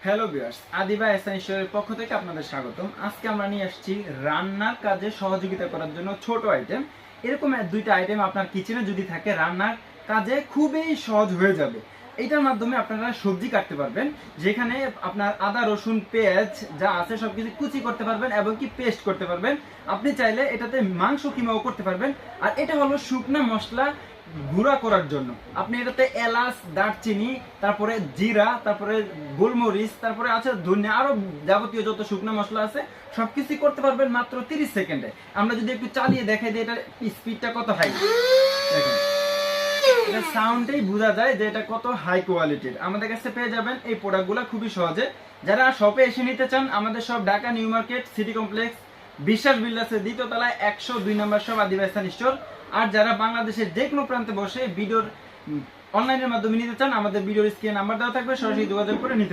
Hello viewers, Adiba এসেনশিয়ালের পক্ষ থেকে আপনাদের স্বাগতম। আজকে আমরা নিয়ে আসছি রান্নার কাজে সহযোগিতা করার জন্য ছোট আইটেম। এরকম দুইটা আইটেম আপনার কিচেনে যদি থাকে, রান্নার কাজে খুবই সহজ হয়ে যাবে। এইটার মাধ্যমে আপনারা সবজি কাটতে পারবেন, যেখানে আপনার আদা রসুন পেঁয়াজ যা আছে সবকিছু কুচি করতে পারবেন এবং কি পেস্ট করতে পারবেন। আপনি চাইলে এটাতে মাংস কিমাও করতে পারবেন। আর এটা হলো শুকনা মশলা গুঁড়া করার জন্য। আপনি এটাতে এলাচ, দারচিনি, তারপরে জিরা, তারপরে গোলমরিচ, তারপরে আছে ধনিয়া, আরো যাবতীয় যত শুকনো মশলা আছে সবকিছু করতে পারবেন মাত্র 30 সেকেন্ডে। আমরা যদি একটু চালিয়ে দেখাই যে এটা স্পিডটা কত হাই, দেখেন এটা সাউন্ডেই বোঝা যায় যে এটা কত হাই কোয়ালিটির। আমাদের কাছে পেয়ে যাবেন এই প্রোডাক্টগুলো খুবই সহজে। যারা শপে এসে নিতে চান, আমাদের সব Dhaka new market city complex বিশ্বাস বিল্ডার্সের দ্বিতীয় তলায় 102 নম্বর সব আদিবা স্টোর। আর যারা বাংলাদেশের যে কোনো প্রান্তে বসে ভিডিওর অনলাইনের মাধ্যমে নিতে চান, আমাদের ভিডিওর স্ক্রিনে নাম্বার দেওয়া থাকবে, সরাসরি যোগাযোগ করে নিতে